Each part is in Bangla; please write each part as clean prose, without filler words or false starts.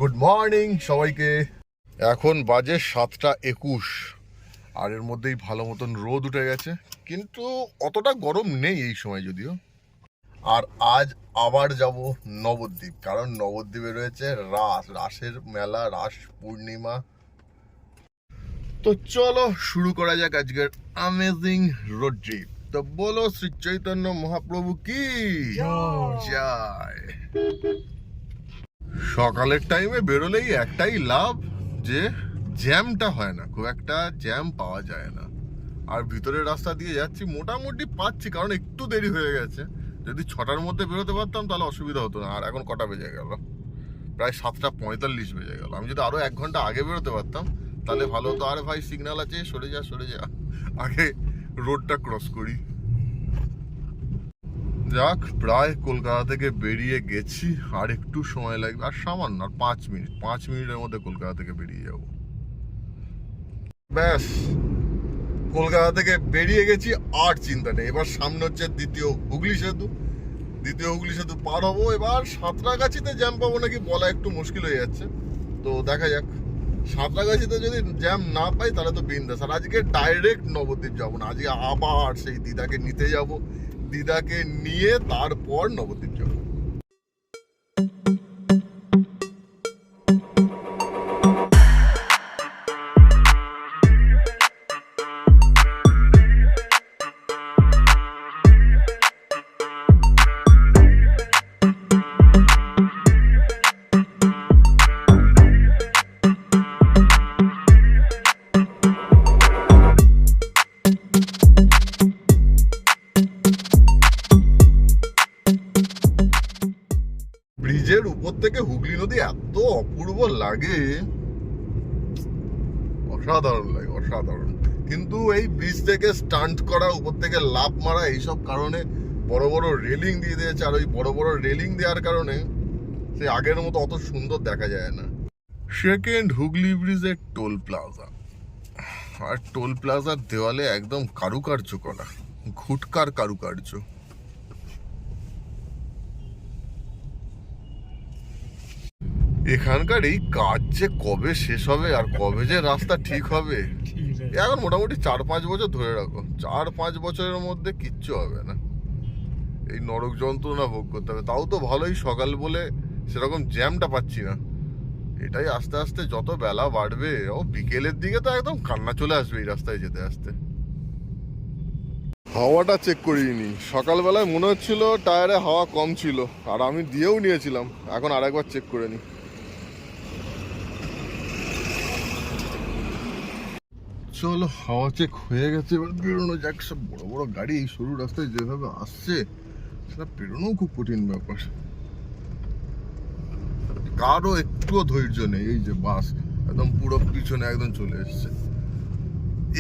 গুড মর্নিং সবাইকে। এখন বাজে 7:21 আর এর মধ্যেই ভালো মতন রোদ উঠে গেছে, কিন্তু অতটা গরম নেই এই সময় যদিও। আর আজ আবার যাব নবদ্বীপ, কারণ নবদ্বীপে রয়েছে রাসের মেলা, রাস পূর্ণিমা। তো চলো শুরু করা যাক আজকের অ্যামেজিং রোড ট্রিপ। তো বলো শ্রী চৈতন্য মহাপ্রভু কি জয়। সকালের টাইমে বেরোলেই একটাই লাভ, যে জ্যামটা হয় না, খুব একটা জ্যাম পাওয়া যায় না। আর ভিতরের রাস্তা দিয়ে যাচ্ছি, মোটামুটি পাচ্ছি, কারণ একটু দেরি হয়ে গেছে। যদি 6টার মধ্যে বেরোতে পারতাম তাহলে অসুবিধা হতো না। আর এখন কটা বেজে গেল? প্রায় 7:45 বেজে গেল। আমি যদি আরো 1 ঘন্টা আগে বেরোতে পারতাম তাহলে ভালো হতো। আরে ভাই সিগন্যাল আছে, সরে যা সরে যা, আগে রোডটা ক্রস করি। যাক, প্রায় কলকাতা থেকে বেরিয়ে গেছি। আর একটু সময় লাগবে, আর সামান্য, আর 5 মিনিটের মধ্যে কলকাতা থেকে বেরিয়ে যাব। ব্যাস, কলকাতা থেকে বেরিয়ে গেছি, আর চিন্তা নেই। এবার সামনে হচ্ছে দ্বিতীয় হুগলি সেতু পার হবো। এবার সাঁতরাগাছিতে জ্যাম পাবো নাকি বলা একটু মুশকিল হয়ে যাচ্ছে, তো দেখা যাক। সাঁতরাগাছিতে যদি জ্যাম না পাই তাহলে তো বিন্দাস। আর আজকে ডাইরেক্ট নবদ্বীপ যাবো না, আজকে আবার সেই দিদাকে নিতে যাব। দিদাকে নিয়ে তারপর নবদ্বীপ যাব। ব্রিজের উপর থেকে হুগলি নদী এত অপূর্ব লাগে, অসাধারণ লাগে, অসাধারণ। কিন্তু এই ব্রিজ থেকে স্টান্ট করা, উপর থেকে লাফ মারা, এইসব কারণে বড় বড় রেলিং দিয়ে দিয়েছে। আর ওই বড় বড় রেলিং দেওয়ার কারণে সে আগের মতো অত সুন্দর দেখা যায় না। সেকেন্ড হুগলি ব্রিজের টোল প্লাজা, আর টোল প্লাজার দেওয়ালে একদম কারুকার্য করা, ঘুটকার কারুকার্য। এখানকার এই কাজ যে কবে শেষ হবে আর কবে যে রাস্তা ঠিক হবে, এখন মোটামুটি 4-5 বছর ধরে রাখো। 4-5 বছরের মধ্যে কিচ্ছু হবে না, এই নরক যন্ত্রণা ভোগ করতে হবে। তাও তো ভালোই, সকাল বলে সেরকম জ্যামটা পাচ্ছি না। এটাই আস্তে আস্তে যত বেলা বাড়বে, ও বিকেলের দিকে তো একদম কান্না চলে আসবে এই রাস্তায় যেতে আসতে। হাওয়াটা চেক করিনি, সকালবেলায় মনে হচ্ছিল টায়ারে হাওয়া কম ছিল, আর আমি দিয়েও নিয়েছিলাম। এখন আরেকবার চেক করে নিই। চলো, হাওয়া চেক হয়ে গেছে, এবার বেরোনো যাক। সব বড় বড় গাড়ি এই সরু রাস্তায় যেভাবে আসছে, সেটা বেরোনোও খুব কঠিন ব্যাপার। কারও একটুও ধৈর্য নেই। এই যে বাস একদম পুরো পিছনে একদম চলে এসছে,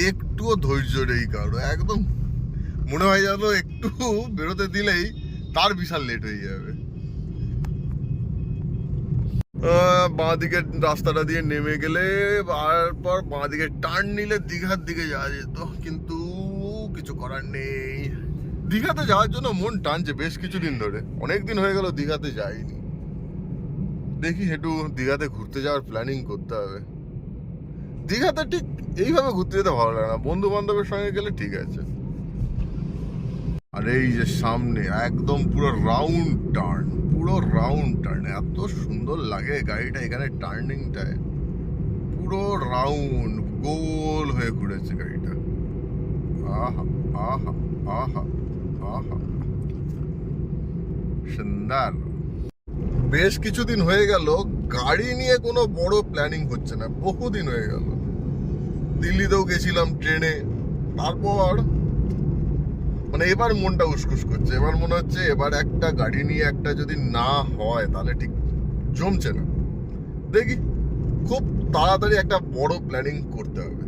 একটুও ধৈর্য নেই কারো। একদম মনে হয় যেন একটু বেরোতে দিলেই তার বিশাল লেট হয়ে যাবে। বাঁ দিকের রাস্তাটা দিয়ে নেমে গেলে, তারপর বাঁ দিকে টার্ন নিলে দীঘার দিকে যাওয়া যেত, কিন্তু কিছু করার নেই। দীঘাতে যাওয়ার জন্য মন টানছে বেশ কিছুদিন ধরে, অনেকদিন হয়ে গেল দীঘাতে যাইনি। দেখি একটু দীঘাতে ঘুরতে যাওয়ার প্ল্যানিং করতে হবে। দীঘাতে ঠিক এইভাবে ঘুরতে যেতে ভালো লাগে না, বন্ধু বান্ধবের সঙ্গে গেলে ঠিক আছে। আর এই যে সামনে একদম পুরো রাউন্ড টার্ন, এত সুন্দর লাগে গাড়িটা এখানে টার্নিংটায়, পুরো রাউন্ড গোল হয়ে ঘুরেছে গাড়িটা। আহা আহা আহা আহা, সুন্দর। বেশ কিছুদিন হয়ে গেল গাড়ি নিয়ে কোনো বড় প্ল্যানিং হচ্ছে না, বহুদিন হয়ে গেল। দিল্লিতেও গেছিলাম ট্রেনে, তারপর মানে এবার মনটা উসকুস করছে। এবার মনে হচ্ছে এবার একটা গাড়ি নিয়ে একটা যদি না হয় তাহলে ঠিক জমছে না। দেখি, খুব তাড়াতাড়ি একটা বড় প্ল্যানিং করতে হবে।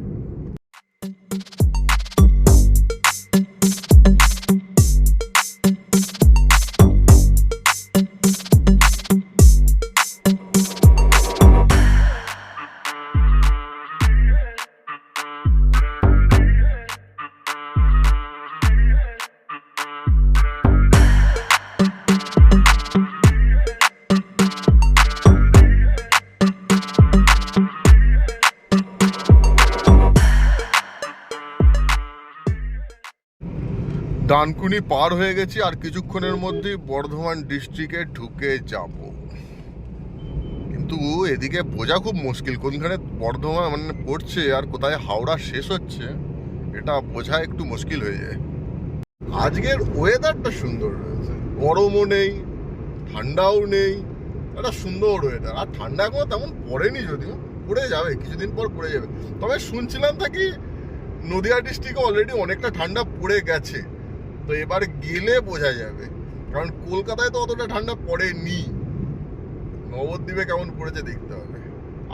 ডানকুনি পার হয়ে গেছি, আর কিছুক্ষণের মধ্যেই বর্ধমান ডিস্ট্রিক্টে ঢুকে যাব। কিন্তু এদিকে বোঝা খুব মুশকিল কোনখানে বর্ধমান মানে পড়ছে আর কোথায় হাওড়া শেষ হচ্ছে, এটা বোঝা একটু মুশকিল হয়ে যায়। আজকের ওয়েদারটা সুন্দর রয়েছে, গরমও নেই ঠান্ডাও নেই, একটা সুন্দর ওয়েদার। আর ঠান্ডা এখনো তেমন পড়েনি, যদিও পড়ে যাবে কিছুদিন পর পড়ে যাবে। তবে শুনছিলাম থাকি নদিয়া ডিস্ট্রিক্টে অলরেডি অনেকটা ঠান্ডা পড়ে গেছে, তো এবার গেলে বোঝা যাবে। কারণ কলকাতায় তো অতটা ঠান্ডা পড়েনি, নবদ্বীপে কেমন পড়েছে দেখতে হবে।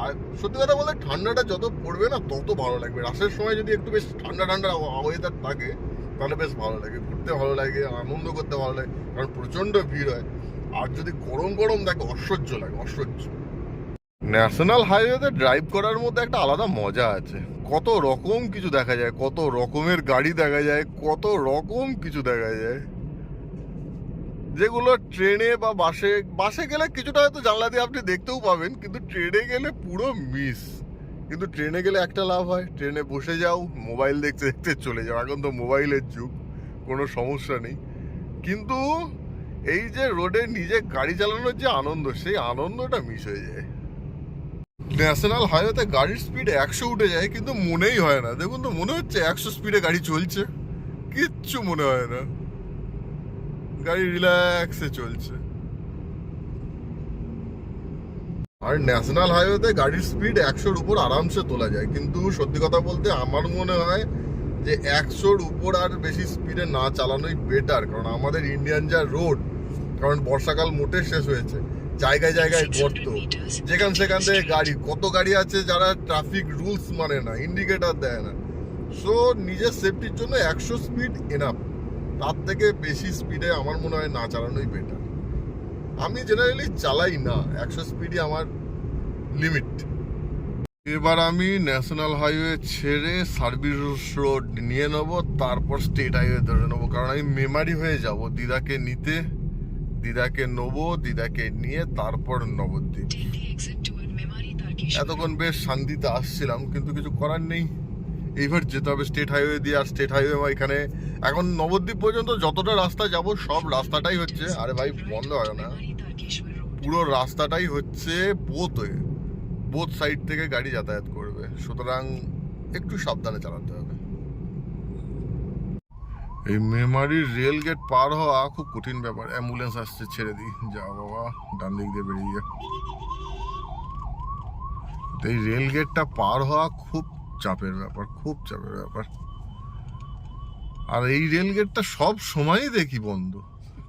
আর সত্যি কথা বলতে ঠান্ডাটা যত পড়বে না তত ভালো লাগবে। রাতের সময় যদি একটু বেশ ঠান্ডা ঠান্ডা ওয়েদার থাকে তাহলে বেশ ভালো লাগে, ঘুরতে ভালো লাগে, আনন্দ করতে ভালো লাগে, কারণ প্রচণ্ড ভিড় হয়। আর যদি গরম গরম থাকে অসহ্য লাগে, অসহ্য। ন্যাশনাল হাইওয়েতে ড্রাইভ করার মধ্যে একটা আলাদা মজা আছে, কত রকম কিছু দেখা যায়, কত রকমের গাড়ি দেখা যায়, কত রকম কিছু দেখা যায়, যেগুলো ট্রেনে বা বাসে গেলে কিছুটা হয়তো জানলা দিয়ে আপনি দেখতেও পাবেন, কিন্তু ট্রেনে গেলে পুরো মিস। কিন্তু ট্রেনে গেলে একটা লাভ হয়, ট্রেনে বসে যাও, মোবাইল দেখতে দেখতে চলে যাও, এখন তো মোবাইলের যুগ, কোনো সমস্যা নেই। কিন্তু এই যে রোডে নিজে গাড়ি চালানোর যে আনন্দ, সেই আনন্দটা মিস হয়ে যায়। ন্যাশনাল হাইওয়েতে গাড়ির স্পিড 100 উঠে যায়, কিন্তু মনেই হয় না। দেখুন তো, মনে হচ্ছে 100 স্পিডে গাড়ি চলছে, কিচ্ছু মনে হয় না, গাড়ি রিল্যাক্সে চলছে। আর ন্যাশনাল হাইওয়েতে গাড়ির স্পিড 100-র উপর আরামসে তোলা যায়, কিন্তু সত্যি কথা বলতে আমার মনে হয় যে 100-র উপর আর বেশি স্পিডে না চালানোই বেটার। কারণ আমাদের ইন্ডিয়ান যা রোড, কারণ বর্ষাকাল মোটে শেষ হয়েছে, জায়গায় জায়গায় গর্ত, যেখান সেখান থেকে গাড়ি, কত গাড়ি আছে যারা ট্রাফিক রুলস মানে না, ইন্ডিকেটর দেয় না। সো নিজের সেফটির জন্য 100 স্পিড এনাফ, তার থেকে বেশি স্পিডে আমার মনে হয় না চালানোই বেটার। আমি জেনারেলি চালাই না, 100 স্পিডই আমার লিমিট। এবার আমি ন্যাশনাল হাইওয়ে ছেড়ে সার্ভিস রোড নিয়ে নেবো, তারপর স্টেট হাইওয়ে ধরে নেবো। কারণ আমি মেমারি হয়ে যাব দিদাকে নিতে, দিদাকে নেবো, দিদাকে নিয়ে তারপর নবদ্বীপ। এতক্ষণ বেশ শান্তিতে আসছিলাম, কিন্তু কিছু করার নেই, এইবার যেতে হবে স্টেট হাইওয়ে দিয়ে। আর স্টেট হাইওয়ে এখানে এখন নবদ্বীপ পর্যন্ত যতটা রাস্তা যাব সব রাস্তাটাই হচ্ছে, আরে ভাই বন্ধ হয় না, পুরো রাস্তাটাই হচ্ছে বোথ সাইড থেকে গাড়ি যাতায়াত করবে, সুতরাং একটু সাবধানে চালাতে হবে। এই মেমারির রেল গেট পার হওয়া খুব কঠিন ব্যাপার। অ্যাম্বুলেন্স আসছে, ছেড়ে দিই, যা বাবা ডান দিক দিয়ে বেরিয়ে যা। এই রেল গেটটা পার হওয়া খুব চাপের ব্যাপার, খুব চাপের ব্যাপার। আর এই রেল গেটটা সব সময়ই দেখি বন্ধ,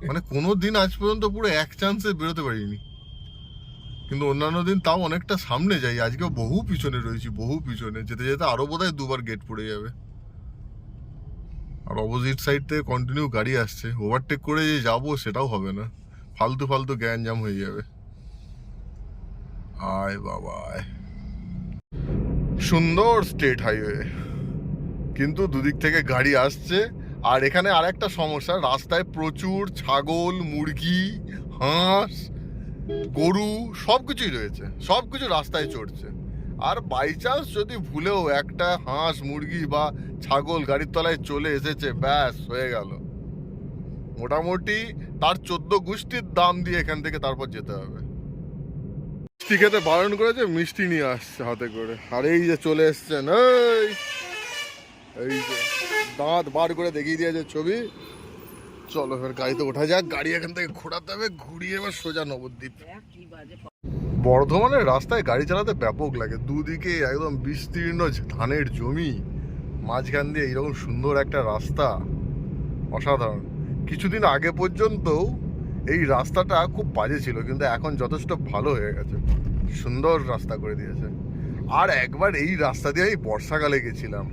মানে কোনো দিন আজ পর্যন্ত পুরো এক চান্সে বেরোতে পারিনি। কিন্তু অন্যান্য দিন তাও অনেকটা সামনে যাই, আজকে বহু পিছনে রয়েছি, বহু পিছনে। যেতে যেতে আরো বোধহয় 2বার গেট পড়ে যাবে। আর অপোজিট সাইড থেকে কন্টিনিউ গাড়ি আসছে, ওভারটেক করে যে যাবো সেটাও হবে না, ফালতু ফালতু গ্যাঞ্জাম হয়ে যাবে। আয় বাবা, সুন্দর স্টেট হাইওয়ে, কিন্তু দুদিক থেকে গাড়ি আসছে। আর এখানে আরেকটা সমস্যা, রাস্তায় প্রচুর ছাগল, মুরগি, হাঁস, গরু সবকিছুই রয়েছে, সবকিছু রাস্তায় চড়ছে। আর বাই চান্স যদি ভুলেও একটা হাঁস, মুরগি বা ছাগল গাড়ির তলায় চলে এসেছে, ব্যাস হয়ে গেল। মোটামুটি তার 14 গুষ্টির দাম দিয়ে এখান থেকে তারপর যেতে হবে। মিষ্টি খেতে বারণ করেছে, মিষ্টি নিয়ে আসছে হাতে করে। আর এই যে চলে এসছেন, এই যে দাঁত বার করে দেখিয়ে দিয়েছে ছবি। চলো এবার গাড়িতে ওঠা যাক, গাড়ি এখান থেকে ঘোরাতে হবে, ঘুরিয়ে এবার সোজা নবদ্বীপ। বর্ধমানের রাস্তায় গাড়ি চালাতে ব্যাপক লাগে, দুদিকে একদম বিস্তীর্ণ ধানের জমি, মাঝখান দিয়ে এইরকম সুন্দর একটা রাস্তা, অসাধারণ। কিছুদিন আগে পর্যন্ত এই রাস্তাটা খুব বাজে ছিল, কিন্তু এখন যথেষ্ট ভালো হয়ে গেছে, সুন্দর রাস্তা করে দিয়েছে। আর একবার এই রাস্তা দিয়ে আমি বর্ষাকালে গেছিলাম,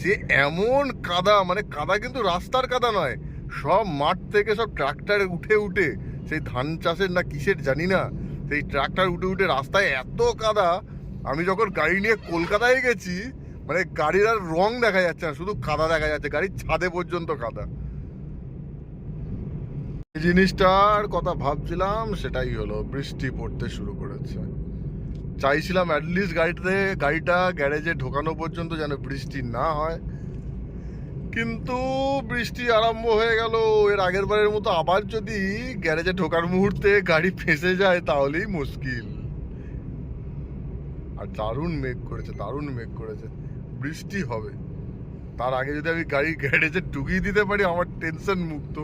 সে এমন কাদা, মানে কাদা কিন্তু রাস্তার কাদা নয়, সব মাঠ থেকে সব ট্রাক্টরে উঠে উঠে, সেই ধান চাষের না কিসের জানি না, সেই ট্রাক্টর উঠে উঠে রাস্তায় এত কাদা। আমি যখন গাড়ি নিয়ে কলকাতায় গেছি, মানে গাড়ির আর রং দেখা যাচ্ছে না, শুধু কাদা দেখা যাচ্ছে, গাড়ির ছাদে পর্যন্ত কাদা। এই জিনিসটার কথা ভাবছিলাম, সেটাই হলো, বৃষ্টি পড়তে শুরু করেছে। চাইছিলাম অ্যাটলিস্ট গাড়িটা গ্যারেজে ঢোকানো পর্যন্ত যেন বৃষ্টি না হয়, কিন্তু বৃষ্টি আরম্ভ হয়ে গেল। এর আগের বারের মতো আবার যদি গ্যারেজে ঢোকার মুহূর্তে গাড়ি ফেঁসে যায় তাহলেই মুশকিল। আর দারুণ মেঘ করেছে, দারুণ মেঘ করেছে, বৃষ্টি হবে। তার আগে যদি আমি গাড়ি গ্যারেজে ঢুকিয়ে দিতে পারি আমার টেনশন মুক্ত।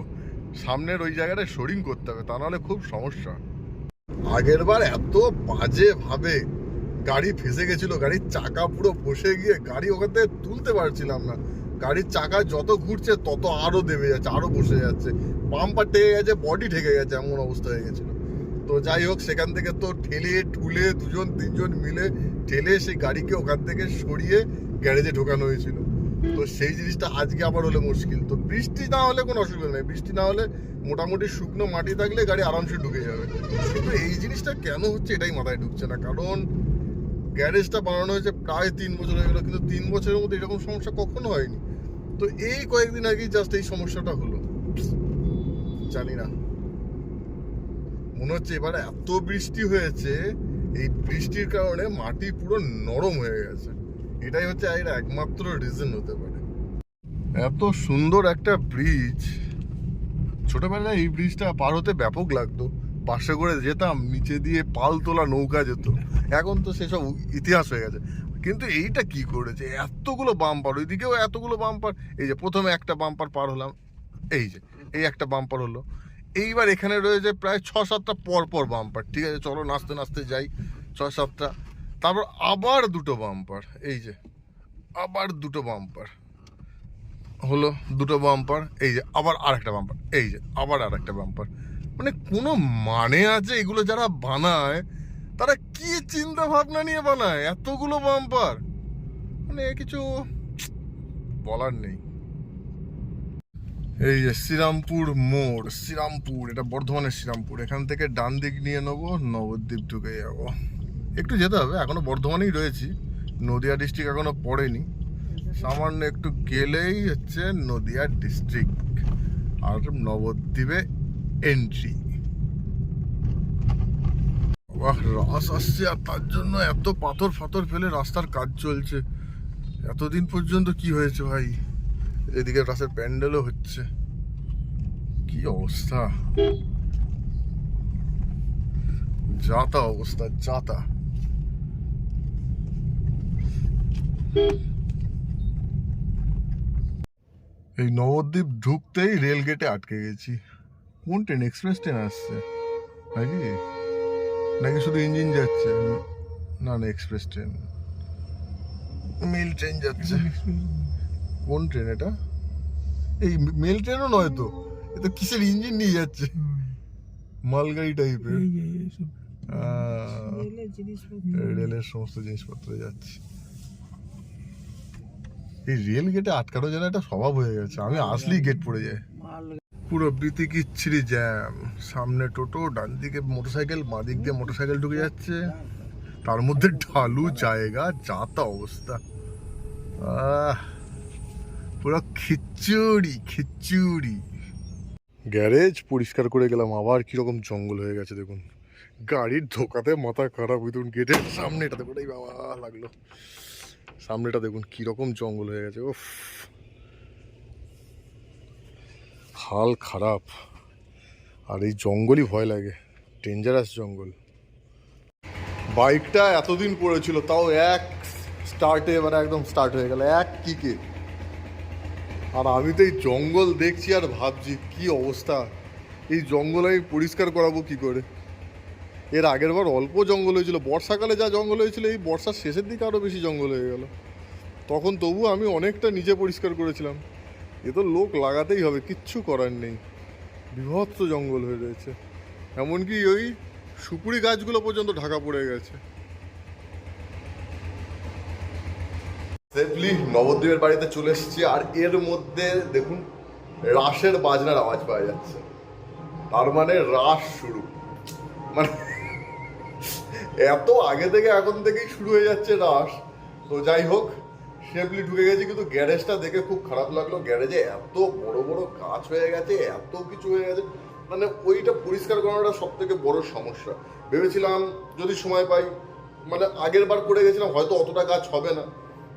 সামনের ওই জায়গাটায় শোরিং করতে হবে, তা নাহলে খুব সমস্যা। আগের বার এত বাজে ভাবে গাড়ি ফেসে গেছিল, গাড়ির চাকা পুরো বসে গিয়ে গাড়ি ওখান থেকে তুলতে পারছিলাম না। গাড়ির চাকা যত ঘুরছে তত আরো দেবে যাচ্ছে, আরো বসে যাচ্ছে, বাম্পার ঠেকে গেছে, বডি ঠেকে গেছে, এমন অবস্থা হয়ে গেছিল। তো যাই হোক, সেখান থেকে তো ঠেলে ঠুলে দুজন তিনজন মিলে ঠেলে সেই গাড়িকে ওখান থেকে সরিয়ে গ্যারেজে ঢোকানো হয়েছিল। তো সেই জিনিসটা আজকে আবার হলে মুশকিল। তো বৃষ্টি না হলে কোনো অসুবিধা নেই, বৃষ্টি না হলে মোটামুটি শুকনো মাটি থাকলে গাড়ি আরামসে ঢুকে যাবে। কিন্তু এই জিনিসটা কেন হচ্ছে এটাই মাথায় ঢুকছে না। কারণ গ্যারেজটা বানানো হয়েছে প্রায় 3 বছর হয়ে গেল, কিন্তু 3 বছরের মধ্যে এরকম সমস্যা কখনো হয়নি। তো এই কয়েকদিন আগেই জাস্ট এই সমস্যাটা হলো। জানি না, মনে হচ্ছে এবার এত বৃষ্টি হয়েছে, এই বৃষ্টির কারণে মাটি পুরো নরম হয়ে গেছে। এটাই হচ্ছে এর একমাত্র রিজন হতে পারে। এত সুন্দর একটা ব্রিজ, ছোটবেলায় এই ব্রিজটা পার হতে ব্যাপক লাগতো। পাশে করে যেতাম, নিচে দিয়ে পাল তোলা নৌকা যেত। এখন তো সেসব ইতিহাস হয়ে গেছে। কিন্তু এইটা কি করেছে, এতগুলো বাম্পার, ওইদিকেও এতগুলো বাম্পার। এই যে প্রথমে একটা বাম্পার পার হলাম, এই যে এই একটা বাম্পার হলো, এইবার এখানে রয়েছে প্রায় 6-7টা পর পর বাম্পার। ঠিক আছে, চলো নাচতে নাচতে যাই, 6-7টা। তারপর আবার দুটো বাম্পার, এই যে আবার দুটো বাম্পার হলো, দুটো বাম্পার, এই যে আবার আর একটা বাম্পার, এই যে আবার আর একটা বাম্পার। মানে কোনো মানে আছে এগুলো যারা বানায় তারা কি চিন্তা ভাবনা নিয়ে বানায় এতগুলো বাম্পার? মানে কিছু বলার নেই। এই যে শ্রীরামপুর মোড়, শ্রীরামপুর, এটা বর্ধমানের শ্রীরামপুর। এখান থেকে ডান দিক নিয়ে নেবো, নবদ্বীপ ঢুকে যাবো। একটু যেতে হবে, এখনো বর্ধমানেই রয়েছি, নদিয়া ডিস্ট্রিক্ট এখনো পড়েনি। সামান্য একটু গেলেই হচ্ছে নদিয়া ডিস্ট্রিক্ট আর নবদ্বীপে এন্ট্রি। রাস আসছে, আর তার জন্য এত পাথর ফাথর ফেলে রাস্তার কাজ চলছে। এতদিন পর্যন্ত কি হয়েছে ভাই, এদিকে রাসের প্যান্ডেলও হচ্ছে, কি অবস্থা, যাতা অবস্থা, যাতা। এই নবদ্বীপ ঢুকতেই রেল গেটে আটকে গেছি। কোন ট্রেন, এক্সপ্রেস ট্রেন আসছে নাকি, নাকি শুধু ইঞ্জিন যাচ্ছে? না না, এক্সপ্রেস ট্রেন, মেল ট্রেন যাচ্ছে। কোন ট্রেন এটা? এই মেল ট্রেনও নয় তো, এটা কিসের ইঞ্জিন নিয়ে যাচ্ছে, মালগাড়ি টাইপের। রেলের সমস্ত জিনিসপত্র যাচ্ছে। এই রেল গেটে আটকানো যেন একটা স্বভাব হয়ে গেছে, আমি আসলেই গেট পড়ে যায়। পুরো বিতিকিচ্ছিরি জ্যাম, সামনে টোটো, ডান দিকে মোটরসাইকেল, বাঁ দিক দিয়ে মোটরসাইকেল ঢুকে যাচ্ছে, তার মধ্যে ঢালু জায়গা, যাতা অবস্থা, পুরো খিচুড়ি খিচুড়ি। গ্যারেজ পরিষ্কার করে গেলাম, আবার কিরকম জঙ্গল হয়ে গেছে দেখুন। গাড়ির ঢোকাতে মাথা খারাপ, দেখুন গেটের সামনে, এটা দেখুন, এই বাবা লাগলো, সামনেটা দেখুন কিরকম জঙ্গল হয়ে গেছে। উফ, হাল খারাপ। আর এই জঙ্গলই ভয় লাগে, ডেঞ্জারাস জঙ্গল। বাইকটা এতদিন পড়েছিল, তাও এক স্টার্টে এবার একদম স্টার্ট হয়ে গেল, এক কিকে। আর আমি তো এই জঙ্গল দেখছি আর ভাবছি কি অবস্থা, এই জঙ্গল আমি পরিষ্কার করাবো কি করে? এর আগের বার অল্প জঙ্গল হয়েছিল, বর্ষাকালে যা জঙ্গল হয়েছিল, এই বর্ষার শেষের দিকে আরও বেশি জঙ্গল হয়ে গেল। তখন তবু আমি অনেকটা নিজে পরিষ্কার করেছিলাম। এ তো লোক লাগাতেই হবে, কিচ্ছু করার নেই, বীভৎস জঙ্গল হয়ে রয়েছে। এমনকি ওই সুপুরি গাছগুলো পর্যন্ত ঢাকা পড়ে গেছে। সেফলি নবদ্বীপের বাড়িতে চলে এসেছি, আর এর মধ্যে দেখুন রাসের বাজনার আওয়াজ পাওয়া যাচ্ছে, তার মানে রাস শুরু। মানে এত আগে থেকে এখন থেকেই শুরু হয়ে যাচ্ছে রাস। তো যাই হোক, সেফলি ঢুকে গেছি, কিন্তু গ্যারেজটা দেখে খুব খারাপ লাগলো। গ্যারেজে এত বড় বড় গাছ হয়ে গেছে, এত কিছু হয়ে গেছে, মানে ওইটা পরিষ্কার করাটা সব থেকে বড় সমস্যা। ভেবেছিলাম যদি সময় পাই, মানে আগের বার করে গেছিলাম হয়তো অতটা গাছ হবে না,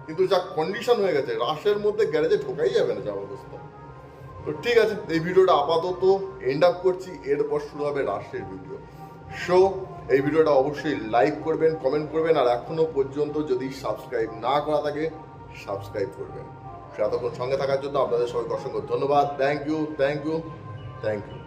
কিন্তু যা কন্ডিশন হয়ে গেছে রাশের মধ্যে গ্যারেজে ঢোকাই যাবে না যা অবস্থা। তো ঠিক আছে, এই ভিডিওটা আপাতত এন্ড আপ করছি, এরপর শুরু হবে রাশের ভিডিও। সো এই ভিডিওটা অবশ্যই লাইক করবেন, কমেন্ট করবেন, আর এখনো পর্যন্ত যদি সাবস্ক্রাইব না করা থাকে সাবস্ক্রাইব করবেন। এতক্ষণ সঙ্গে থাকার জন্য আপনাদের সবাইকে অসংখ্য ধন্যবাদ। Thank you, thank you, thank you.